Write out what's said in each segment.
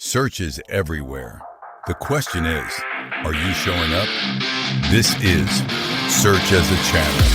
Search is everywhere. The question is, are you showing up? This is Search as a Channel.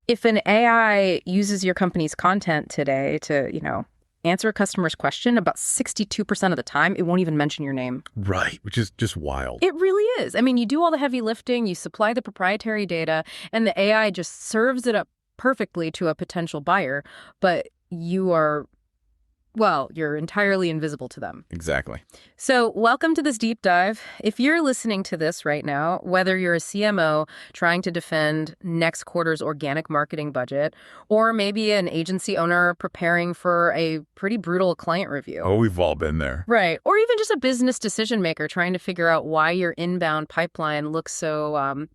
If an AI uses your company's content today to, answer a customer's question, about 62% of the time, it won't even mention your name. Right, which is just wild. It really is. I mean, you do all the heavy lifting, you supply the proprietary data, and the AI just serves it up perfectly to a potential buyer, but you're entirely invisible to them. Exactly. So welcome to this deep dive. If you're listening to this right now, whether you're a CMO trying to defend next quarter's organic marketing budget, or maybe an agency owner preparing for a pretty brutal client review. Oh, we've all been there. Right. Or even just a business decision maker trying to figure out why your inbound pipeline looks so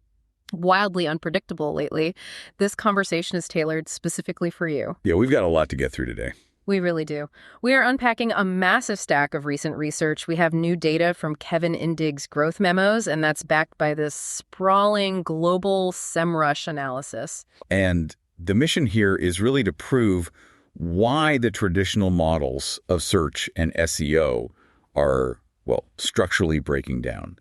wildly unpredictable lately, this conversation is tailored specifically for you. Yeah, we've got a lot to get through today. We really do. We are unpacking a massive stack of recent research. We have new data from Kevin Indig's growth memos, and that's backed by this sprawling global SEMrush analysis. And the mission here is really to prove why the traditional models of search and SEO are, structurally breaking down.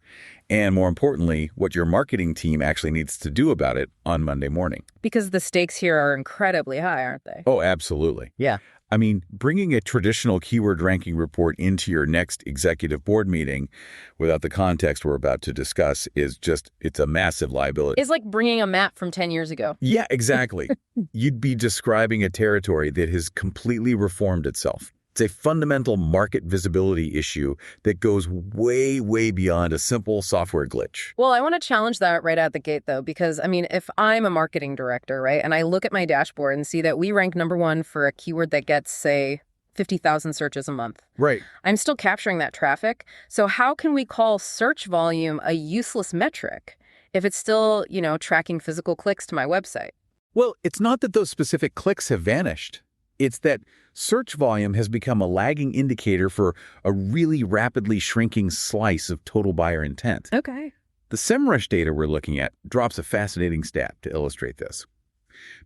And more importantly, what your marketing team actually needs to do about it on Monday morning. Because the stakes here are incredibly high, aren't they? Oh, absolutely. Yeah. I mean, bringing a traditional keyword ranking report into your next executive board meeting without the context we're about to discuss it's a massive liability. It's like bringing a map from 10 years ago. Yeah, exactly. You'd be describing a territory that has completely reformed itself. It's a fundamental market visibility issue that goes way, way beyond a simple software glitch. Well, I want to challenge that right out the gate, though, because, if I'm a marketing director, right, and I look at my dashboard and see that we rank number one for a keyword that gets, say, 50,000 searches a month. Right. I'm still capturing that traffic. So how can we call search volume a useless metric if it's still, tracking physical clicks to my website? Well, it's not that those specific clicks have vanished. It's that search volume has become a lagging indicator for a really rapidly shrinking slice of total buyer intent. Okay. The SEMrush data we're looking at drops a fascinating stat to illustrate this.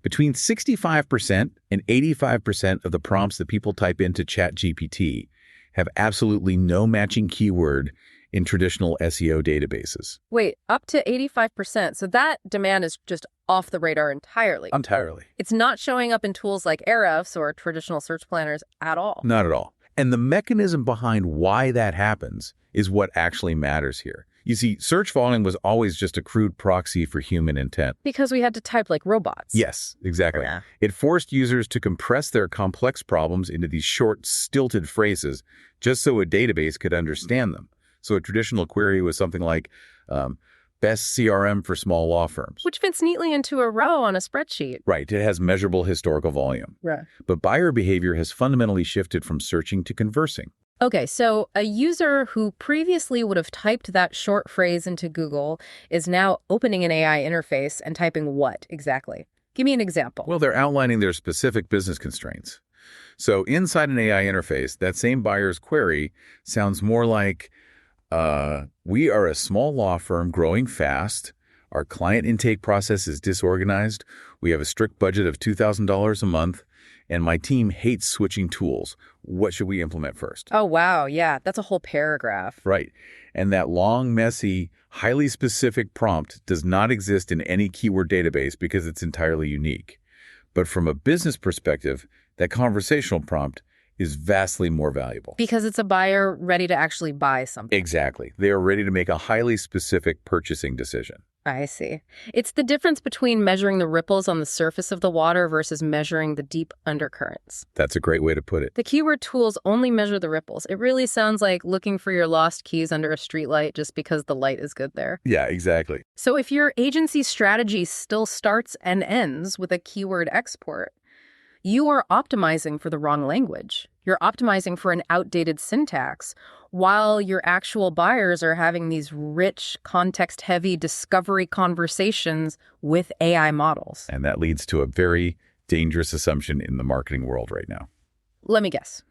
Between 65% and 85% of the prompts that people type into ChatGPT have absolutely no matching keyword in traditional SEO databases. Wait, up to 85%. So that demand is just off the radar entirely. Entirely. It's not showing up in tools like Ahrefs or traditional search planners at all. Not at all. And the mechanism behind why that happens is what actually matters here. You see, search volume was always just a crude proxy for human intent. Because we had to type like robots. Yes, exactly. Yeah. It forced users to compress their complex problems into these short, stilted phrases just so a database could understand them. So a traditional query was something like, best CRM for small law firms. Which fits neatly into a row on a spreadsheet. Right. It has measurable historical volume. Right. But buyer behavior has fundamentally shifted from searching to conversing. Okay, so a user who previously would have typed that short phrase into Google is now opening an AI interface and typing what exactly? Give me an example. Well, they're outlining their specific business constraints. So inside an AI interface, that same buyer's query sounds more like, we are a small law firm growing fast. Our client intake process is disorganized. We have a strict budget of $2,000 a month, and my team hates switching tools. What should we implement first? Oh, wow. Yeah, that's a whole paragraph. Right. And that long, messy, highly specific prompt does not exist in any keyword database because it's entirely unique. But from a business perspective, that conversational prompt is vastly more valuable. Because it's a buyer ready to actually buy something. Exactly. They are ready to make a highly specific purchasing decision. I see. It's the difference between measuring the ripples on the surface of the water versus measuring the deep undercurrents. That's a great way to put it. The keyword tools only measure the ripples. It really sounds like looking for your lost keys under a streetlight just because the light is good there. Yeah, exactly. So if your agency strategy still starts and ends with a keyword export, you are optimizing for the wrong language. You're optimizing for an outdated syntax, while your actual buyers are having these rich, context-heavy discovery conversations with AI models. And that leads to a very dangerous assumption in the marketing world right now. Let me guess.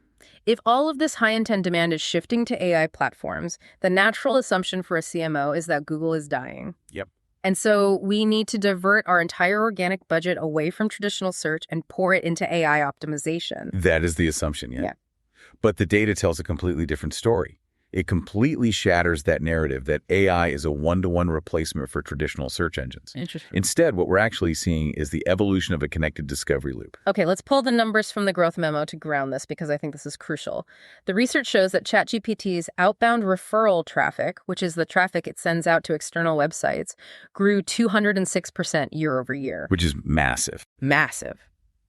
If all of this high-intent demand is shifting to AI platforms, the natural assumption for a CMO is that Google is dying. Yep. And so we need to divert our entire organic budget away from traditional search and pour it into AI optimization. That is the assumption, yeah. Yeah. But the data tells a completely different story. It completely shatters that narrative that AI is a one-to-one replacement for traditional search engines. Interesting. Instead, what we're actually seeing is the evolution of a connected discovery loop. Okay, let's pull the numbers from the growth memo to ground this because I think this is crucial. The research shows that ChatGPT's outbound referral traffic, which is the traffic it sends out to external websites, grew 206% year over year. Which is massive. Massive.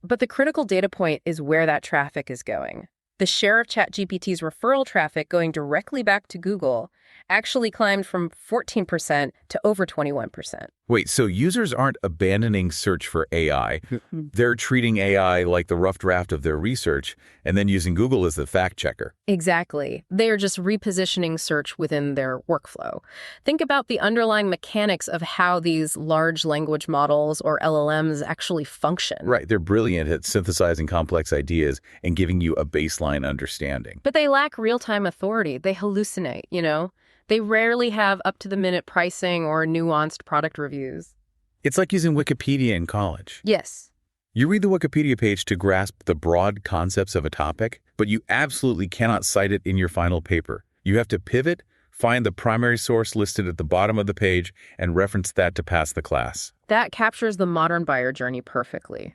But the critical data point is where that traffic is going. The share of ChatGPT's referral traffic going directly back to Google actually climbed from 14% to over 21%. Wait, so users aren't abandoning search for AI. They're treating AI like the rough draft of their research and then using Google as the fact checker. Exactly. They are just repositioning search within their workflow. Think about the underlying mechanics of how these large language models or LLMs actually function. Right, they're brilliant at synthesizing complex ideas and giving you a baseline understanding. But they lack real-time authority. They hallucinate, you know? They rarely have up-to-the-minute pricing or nuanced product reviews. It's like using Wikipedia in college. Yes. You read the Wikipedia page to grasp the broad concepts of a topic, but you absolutely cannot cite it in your final paper. You have to pivot, find the primary source listed at the bottom of the page, and reference that to pass the class. That captures the modern buyer journey perfectly.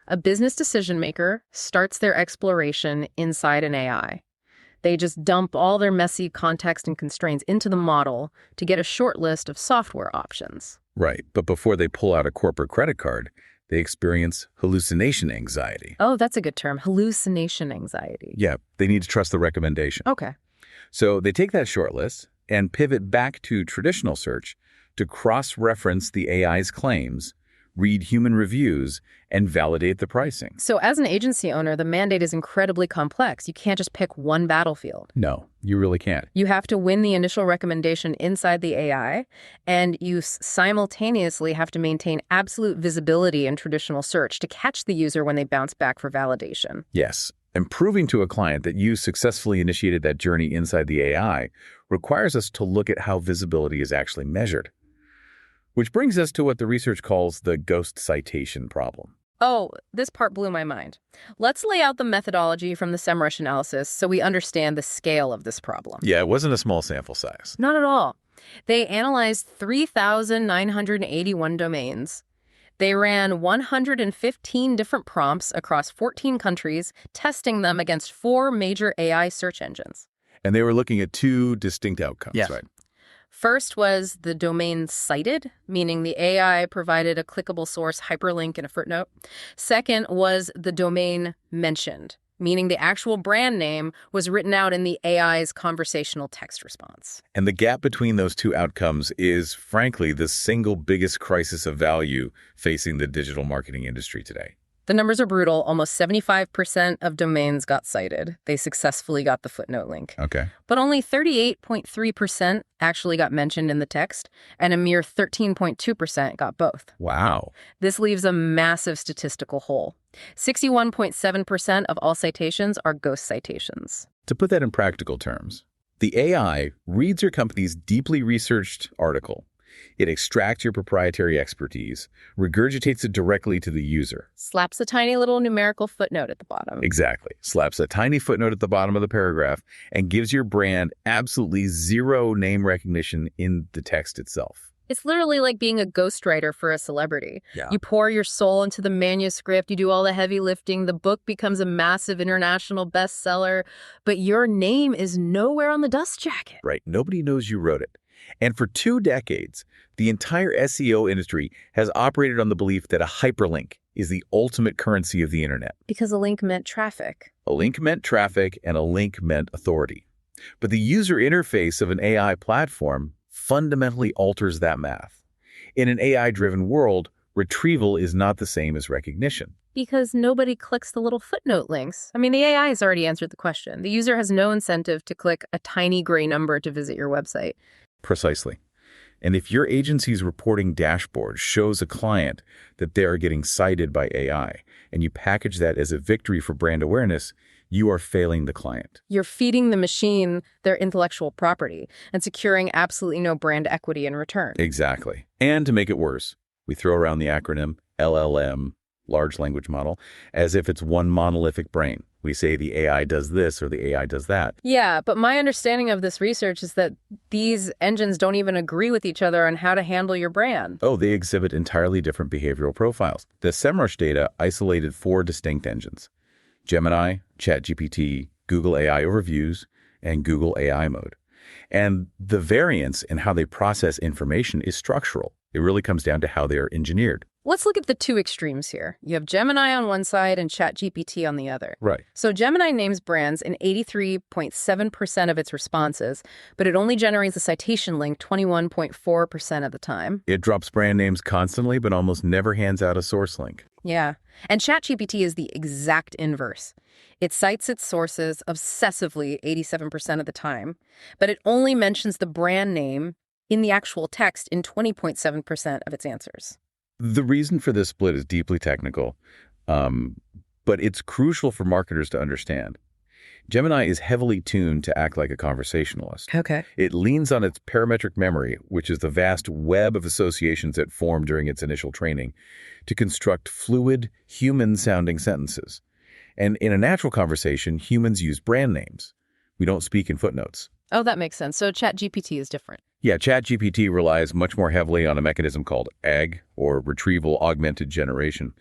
A business decision maker starts their exploration inside an AI. They just dump all their messy context and constraints into the model to get a short list of software options. Right, but before they pull out a corporate credit card, they experience hallucination anxiety. Oh, that's a good term. Hallucination anxiety. Yeah, they need to trust the recommendation. Okay. So they take that short list and pivot back to traditional search to cross-reference the AI's claims, read human reviews, and validate the pricing. So as an agency owner, the mandate is incredibly complex. You can't just pick one battlefield. No, you really can't. You have to win the initial recommendation inside the AI, and you simultaneously have to maintain absolute visibility in traditional search to catch the user when they bounce back for validation. Yes, and proving to a client that you successfully initiated that journey inside the AI requires us to look at how visibility is actually measured. Which brings us to what the research calls the ghost citation problem. Oh, this part blew my mind. Let's lay out the methodology from the SEMrush analysis so we understand the scale of this problem. Yeah, it wasn't a small sample size. Not at all. They analyzed 3,981 domains. They ran 115 different prompts across 14 countries, testing them against 4 major AI search engines. And they were looking at 2 distinct outcomes, Yes. right? First was the domain cited, meaning the AI provided a clickable source hyperlink and a footnote. Second was the domain mentioned, meaning the actual brand name was written out in the AI's conversational text response. And the gap between those 2 outcomes is, frankly, the single biggest crisis of value facing the digital marketing industry today. The numbers are brutal. Almost 75% of domains got cited. They successfully got the footnote link. Okay. But only 38.3% actually got mentioned in the text, and a mere 13.2% got both. Wow. This leaves a massive statistical hole. 61.7% of all citations are ghost citations. To put that in practical terms, the AI reads your company's deeply researched article. It extracts your proprietary expertise, regurgitates it directly to the user. Slaps a tiny little numerical footnote at the bottom. Exactly. Slaps a tiny footnote at the bottom of the paragraph and gives your brand absolutely zero name recognition in the text itself. It's literally like being a ghostwriter for a celebrity. Yeah. You pour your soul into the manuscript, you do all the heavy lifting, the book becomes a massive international bestseller, but your name is nowhere on the dust jacket. Right. Nobody knows you wrote it. And for 2 decades, the entire SEO industry has operated on the belief that a hyperlink is the ultimate currency of the internet. Because a link meant traffic. A link meant traffic and a link meant authority. But the user interface of an AI platform fundamentally alters that math. In an AI-driven world, retrieval is not the same as recognition. Because nobody clicks the little footnote links. I mean, the AI has already answered the question. The user has no incentive to click a tiny gray number to visit your website. Precisely. And if your agency's reporting dashboard shows a client that they are getting cited by AI, and you package that as a victory for brand awareness, you are failing the client. You're feeding the machine their intellectual property and securing absolutely no brand equity in return. Exactly. And to make it worse, we throw around the acronym LLM, large language model, as if it's one monolithic brain. We say the AI does this or the AI does that. Yeah, but my understanding of this research is that these engines don't even agree with each other on how to handle your brand. Oh, they exhibit entirely different behavioral profiles. The SEMrush data isolated 4 distinct engines: Gemini, ChatGPT, Google AI Overviews, and Google AI Mode. And the variance in how they process information is structural. It really comes down to how they are engineered. Let's look at the two extremes here. You have Gemini on one side and ChatGPT on the other. Right. So Gemini names brands in 83.7% of its responses, but it only generates a citation link 21.4% of the time. It drops brand names constantly, but almost never hands out a source link. Yeah. And ChatGPT is the exact inverse. It cites its sources obsessively 87% of the time, but it only mentions the brand name in the actual text in 20.7% of its answers. The reason for this split is deeply technical, but it's crucial for marketers to understand. Gemini is heavily tuned to act like a conversationalist. Okay. It leans on its parametric memory, which is the vast web of associations it formed during its initial training, to construct fluid, human-sounding sentences. And in a natural conversation, humans use brand names. We don't speak in footnotes. Oh, that makes sense. So ChatGPT is different. Yeah, ChatGPT relies much more heavily on a mechanism called AG, or Retrieval Augmented Generation.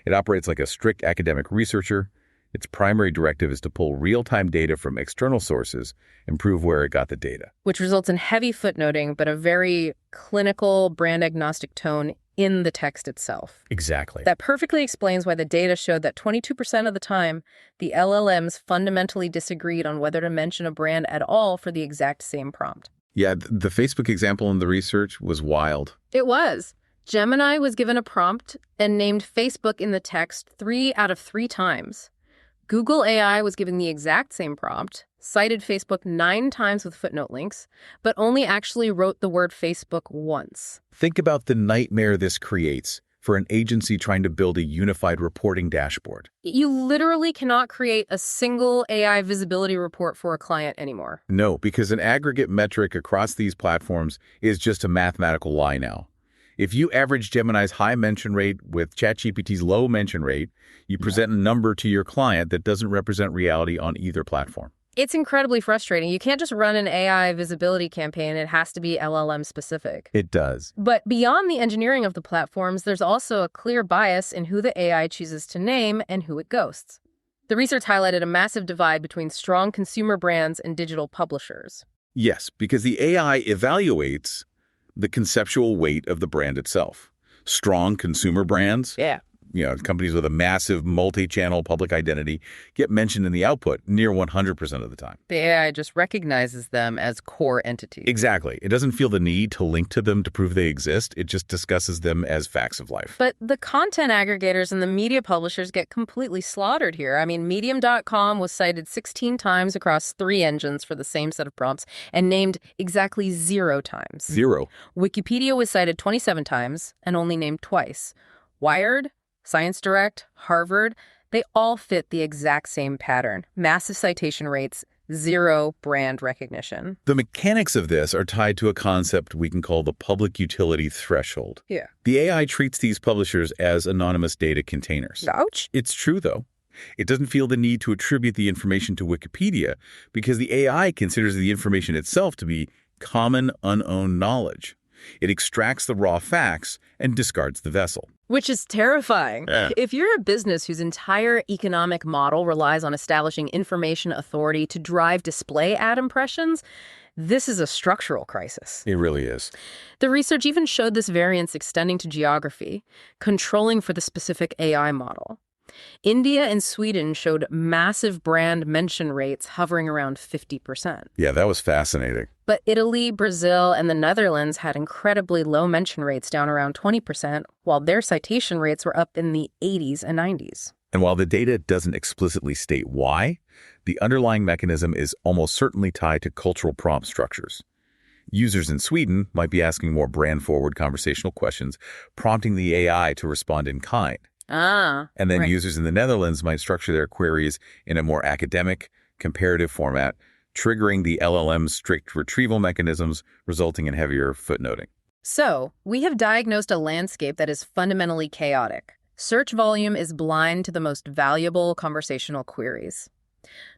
It operates like a strict academic researcher. Its primary directive is to pull real-time data from external sources and prove where it got the data. Which results in heavy footnoting, but a very clinical, brand-agnostic tone in the text itself. Exactly. That perfectly explains why the data showed that 22% of the time, the LLMs fundamentally disagreed on whether to mention a brand at all for the exact same prompt. Yeah, the Facebook example in the research was wild. It was. Gemini was given a prompt and named Facebook in the text 3 out of 3 times. Google AI was given the exact same prompt, cited Facebook 9 times with footnote links, but only actually wrote the word Facebook once. Think about the nightmare this creates for an agency trying to build a unified reporting dashboard. You literally cannot create a single AI visibility report for a client anymore. No, because an aggregate metric across these platforms is just a mathematical lie now. If you average Gemini's high mention rate with ChatGPT's low mention rate, you present a number to your client that doesn't represent reality on either platform. It's incredibly frustrating. You can't just run an AI visibility campaign. It has to be LLM specific. It does. But beyond the engineering of the platforms, there's also a clear bias in who the AI chooses to name and who it ghosts. The research highlighted a massive divide between strong consumer brands and digital publishers. Yes, because the AI evaluates the conceptual weight of the brand itself. Strong consumer brands, companies with a massive multi-channel public identity, get mentioned in the output near 100% of the time. The AI just recognizes them as core entities. Exactly. It doesn't feel the need to link to them to prove they exist. It just discusses them as facts of life. But the content aggregators and the media publishers get completely slaughtered here. I mean, Medium.com was cited 16 times across 3 engines for the same set of prompts and named exactly 0 times. 0. Wikipedia was cited 27 times and only named twice. Wired, Science Direct, Harvard, they all fit the exact same pattern. Massive citation rates, 0 brand recognition. The mechanics of this are tied to a concept we can call the public utility threshold. Yeah. The AI treats these publishers as anonymous data containers. Ouch. It's true, though. It doesn't feel the need to attribute the information to Wikipedia because the AI considers the information itself to be common, unowned knowledge. It extracts the raw facts and discards the vessel. Which is terrifying. Yeah. If you're a business whose entire economic model relies on establishing information authority to drive display ad impressions, this is a structural crisis. It really is. The research even showed this variance extending to geography, controlling for the specific AI model. India and Sweden showed massive brand mention rates hovering around 50%. Yeah, that was fascinating. But Italy, Brazil, and the Netherlands had incredibly low mention rates down around 20%, while their citation rates were up in the 80s and 90s. And while the data doesn't explicitly state why, the underlying mechanism is almost certainly tied to cultural prompt structures. Users in Sweden might be asking more brand-forward conversational questions, prompting the AI to respond in kind. Ah, And then right. users in the Netherlands might structure their queries in a more academic, comparative format, triggering the LLM's strict retrieval mechanisms, resulting in heavier footnoting. So, we have diagnosed a landscape that is fundamentally chaotic. Search volume is blind to the most valuable conversational queries.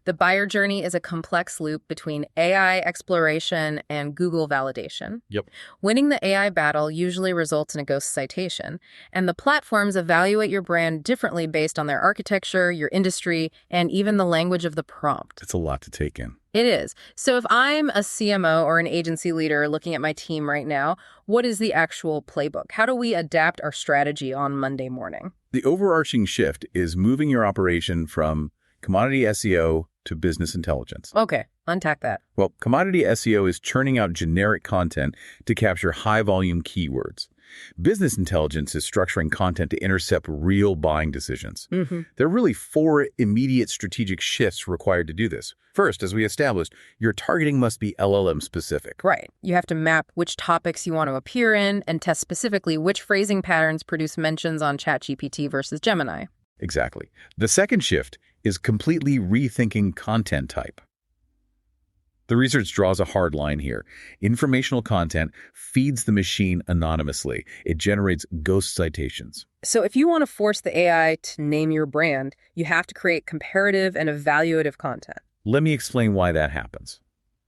The buyer journey is a complex loop between AI exploration and Google validation. Yep. Winning the AI battle usually results in a ghost citation, and the platforms evaluate your brand differently based on their architecture, your industry, and even the language of the prompt. It's a lot to take in. It is. So if I'm a CMO or an agency leader looking at my team right now, what is the actual playbook? How do we adapt our strategy on Monday morning? The overarching shift is moving your operation from commodity SEO to business intelligence. Okay, unpack that. Well, commodity SEO is churning out generic content to capture high-volume keywords. Business intelligence is structuring content to intercept real buying decisions. There are really 4 immediate strategic shifts required to do this. First, as we established, your targeting must be LLM-specific. Right. You have to map which topics you want to appear in and test specifically which phrasing patterns produce mentions on ChatGPT versus Gemini. Exactly. The second shift is completely rethinking content type. The research draws a hard line here. Informational content feeds the machine anonymously. It generates ghost citations. So if you want to force the AI to name your brand, you have to create comparative and evaluative content. Let me explain why that happens.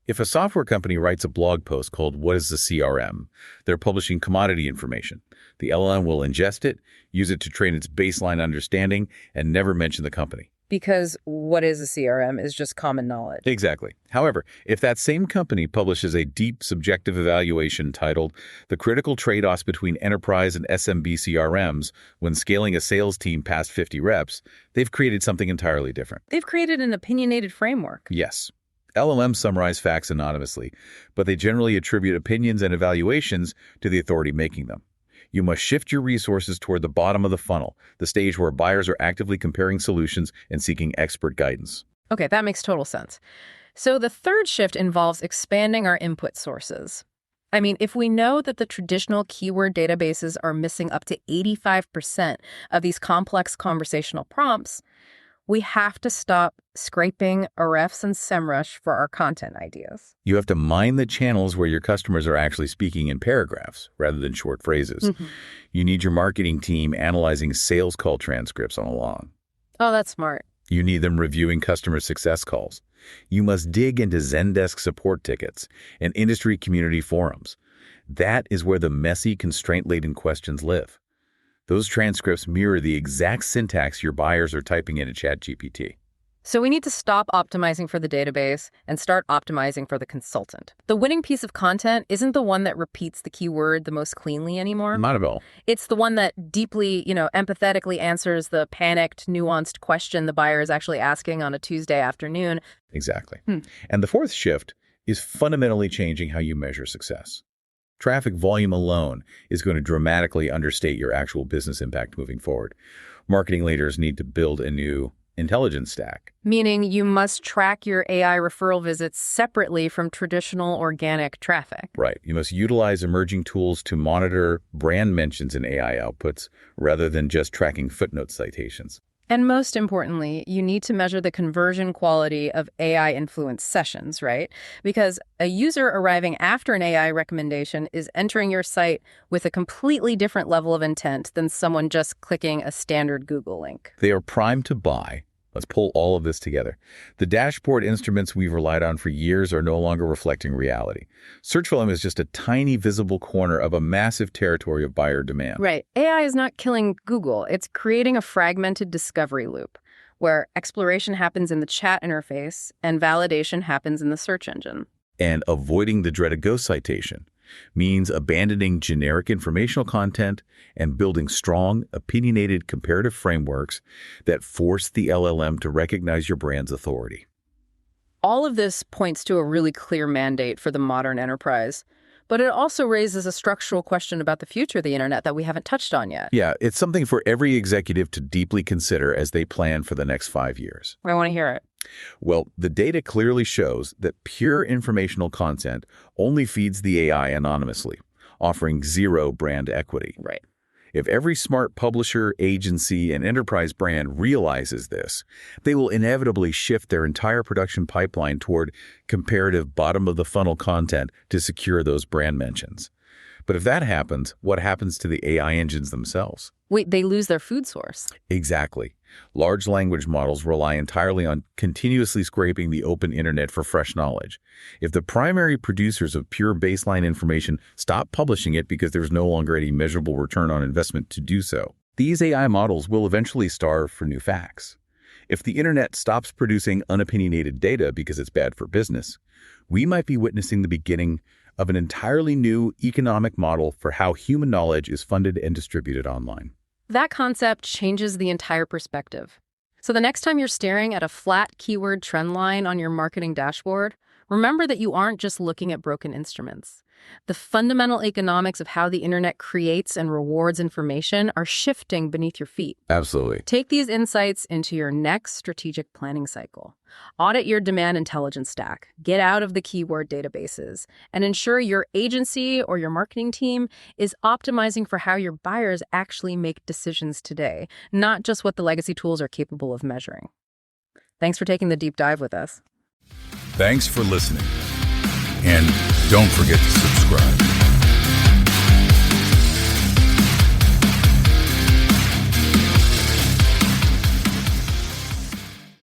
If a software company writes a blog post called "What is the CRM?", they're publishing commodity information. The LLM will ingest it, use it to train its baseline understanding, and never mention the company. Because what is a CRM is just common knowledge. Exactly. However, if that same company publishes a deep subjective evaluation titled "The Critical Trade-offs Between Enterprise and SMB CRMs When Scaling a Sales Team Past 50 Reps," they've created something entirely different. They've created an opinionated framework. Yes. LLMs summarize facts anonymously, but they generally attribute opinions and evaluations to the authority making them. You must shift your resources toward the bottom of the funnel, the stage where buyers are actively comparing solutions and seeking expert guidance. Okay, that makes total sense. So the third shift involves expanding our input sources. I mean, if we know that the traditional keyword databases are missing up to 85% of these complex conversational prompts, we have to stop scraping Ahrefs and SEMrush for our content ideas. You have to mine the channels where your customers are actually speaking in paragraphs rather than short phrases. You need your marketing team analyzing sales call transcripts on a long. Oh, that's smart. You need them reviewing customer success calls. You must dig into Zendesk support tickets and industry community forums. That is where the messy, constraint-laden questions live. Those transcripts mirror the exact syntax your buyers are typing into ChatGPT. So we need to stop optimizing for the database and start optimizing for the consultant. The winning piece of content isn't the one that repeats the keyword the most cleanly anymore. Not at all. It's the one that deeply, empathetically answers the panicked, nuanced question the buyer is actually asking on a Tuesday afternoon. Exactly. And the fourth shift is fundamentally changing how you measure success. Traffic volume alone is going to dramatically understate your actual business impact moving forward. Marketing leaders need to build a new intelligence stack. Meaning you must track your AI referral visits separately from traditional organic traffic. Right. You must utilize emerging tools to monitor brand mentions in AI outputs rather than just tracking footnote citations. And most importantly, you need to measure the conversion quality of AI-influenced sessions, right? Because a user arriving after an AI recommendation is entering your site with a completely different level of intent than someone just clicking a standard Google link. They are primed to buy. Let's pull all of this together. The dashboard instruments we've relied on for years are no longer reflecting reality. Search volume is just a tiny visible corner of a massive territory of buyer demand. Right. AI is not killing Google. It's creating a fragmented discovery loop where exploration happens in the chat interface and validation happens in the search engine. And avoiding the dreaded ghost citation means abandoning generic informational content and building strong, opinionated comparative frameworks that force the LLM to recognize your brand's authority. All of this points to a really clear mandate for the modern enterprise, but it also raises a structural question about the future of the internet that we haven't touched on yet. Yeah, it's something for every executive to deeply consider as they plan for the next 5 years. I want to hear it. Well, the data clearly shows that pure informational content only feeds the AI anonymously, offering zero brand equity. Right. If every smart publisher, agency, and enterprise brand realizes this, they will inevitably shift their entire production pipeline toward comparative bottom-of-the-funnel content to secure those brand mentions. But if that happens, what happens to the AI engines themselves? Wait, they lose their food source. Exactly. Large language models rely entirely on continuously scraping the open internet for fresh knowledge. If the primary producers of pure baseline information stop publishing it because there's no longer any measurable return on investment to do so, these AI models will eventually starve for new facts. If the internet stops producing unopinionated data because it's bad for business, we might be witnessing the beginning of an entirely new economic model for how human knowledge is funded and distributed online. That concept changes the entire perspective. So the next time you're staring at a flat keyword trend line on your marketing dashboard, remember that you aren't just looking at broken instruments. The fundamental economics of how the internet creates and rewards information are shifting beneath your feet. Absolutely. Take these insights into your next strategic planning cycle. Audit your demand intelligence stack, get out of the keyword databases, and ensure your agency or your marketing team is optimizing for how your buyers actually make decisions today, not just what the legacy tools are capable of measuring. Thanks for taking the deep dive with us. Thanks for listening. And don't forget to subscribe.